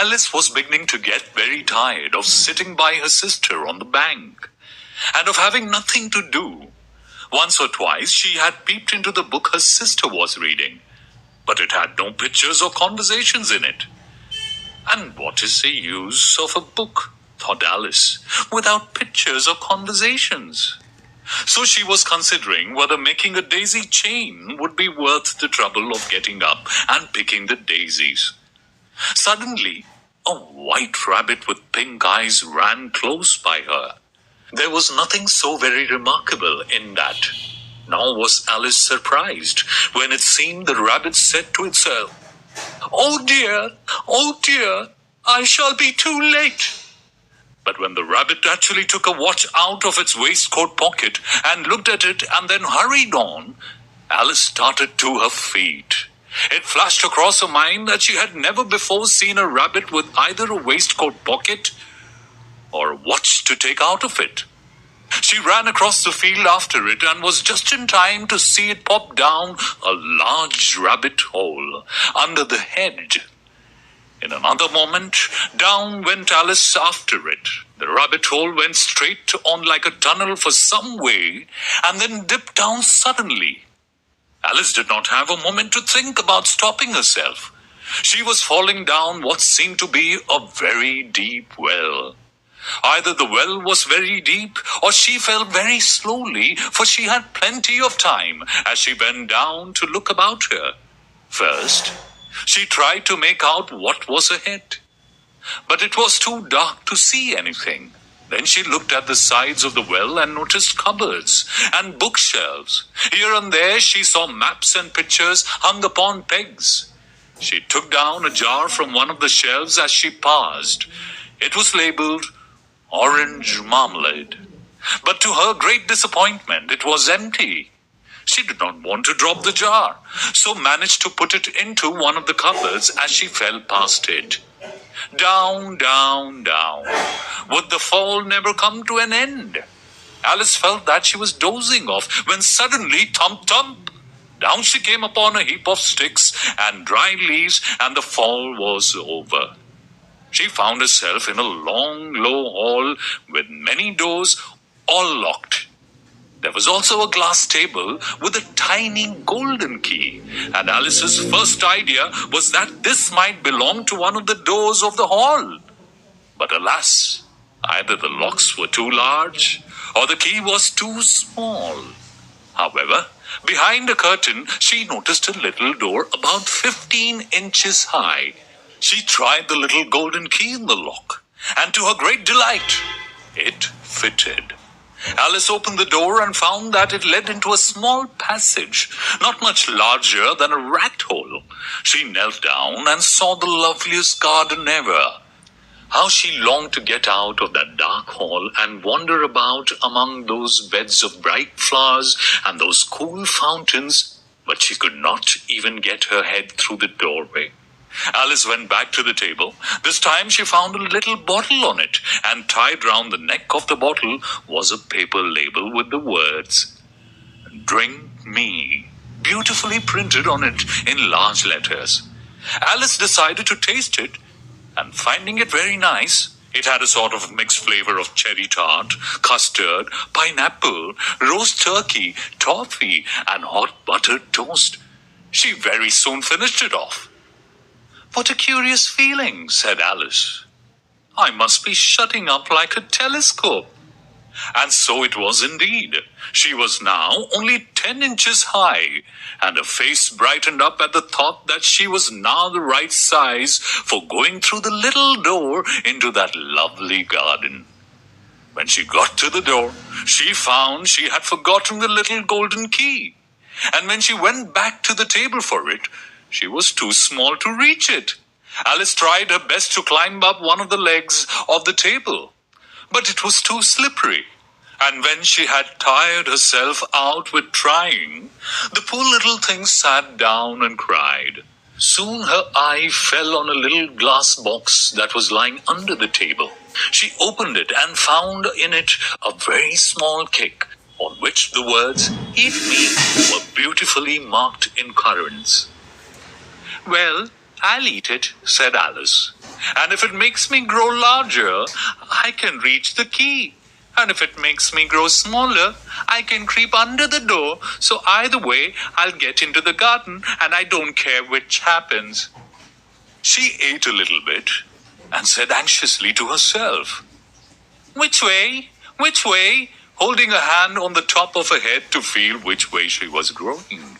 Alice was beginning to get very tired of sitting by her sister on the bank and of having nothing to do. Once or twice she had peeped into the book her sister was reading, but it had no pictures or conversations in it. And what is the use of a book, thought Alice, without pictures or conversations? So she was considering whether making a daisy chain would be worth the trouble of getting up and picking the daisies. Suddenly, a white rabbit with pink eyes ran close by her. There was nothing so very remarkable in that, nor was Alice surprised when it seemed the rabbit said to itself, oh dear, I shall be too late." But when the rabbit actually took a watch out of its waistcoat pocket and looked at it and then hurried on, Alice started to her feet. It flashed across her mind that she had never before seen a rabbit with either a waistcoat pocket or a watch to take out of it. She ran across the field after it and was just in time to see it pop down a large rabbit hole under the hedge. In another moment, down went Alice after it. The rabbit hole went straight on like a tunnel for some way and then dipped down suddenly. Alice did not have a moment to think about stopping herself. She was falling down what seemed to be a very deep well. Either the well was very deep or she fell very slowly, for she had plenty of time as she bent down to look about her. First, she tried to make out what was ahead, but it was too dark to see anything. Then she looked at the sides of the well and noticed cupboards and bookshelves. Here and there she saw maps and pictures hung upon pegs. She took down a jar from one of the shelves as she passed. It was labeled orange marmalade, but to her great disappointment, it was empty. She did not want to drop the jar, so managed to put it into one of the cupboards as she fell past it. Down, down, down. Would the fall never come to an end? Alice felt that she was dozing off when suddenly, thump, thump, down she came upon a heap of sticks and dry leaves, and the fall was over. She found herself in a long, low hall with many doors, all locked. There was also a glass table with a tiny golden key, and Alice's first idea was that this might belong to one of the doors of the hall. But alas, either the locks were too large or the key was too small. However, behind a curtain, she noticed a little door about 15 inches high. She tried the little golden key in the lock, and to her great delight, it fitted. Alice opened the door and found that it led into a small passage, not much larger than a rat hole. She knelt down and saw the loveliest garden ever. How she longed to get out of that dark hall and wander about among those beds of bright flowers and those cool fountains, but she could not even get her head through the doorway. Alice went back to the table. This time she found a little bottle on it, and tied round the neck of the bottle was a paper label with the words, "Drink me," beautifully printed on it in large letters. Alice decided to taste it, and finding it very nice, it had a sort of mixed flavor of cherry tart, custard, pineapple, roast turkey, toffee, and hot buttered toast. She very soon finished it off. "What a curious feeling," said Alice. "I must be shutting up like a telescope." And so it was indeed. She was now only 10 inches high, and her face brightened up at the thought that she was now the right size for going through the little door into that lovely garden. When she got to the door, she found she had forgotten the little golden key, and when she went back to the table for it, she was too small to reach it. Alice tried her best to climb up one of the legs of the table, but it was too slippery. And when she had tired herself out with trying, the poor little thing sat down and cried. Soon her eye fell on a little glass box that was lying under the table. She opened it and found in it a very small cake, on which the words, "Eat me," were beautifully marked in currants. "Well, I'll eat it, said Alice. And if it makes me grow larger, I can reach the key. And if it makes me grow smaller, I can creep under the door. So either way, I'll get into the garden, and I don't care which happens. She ate a little bit and said anxiously to herself, Which way? Which way? Holding a hand on the top of her head to feel which way she was growing.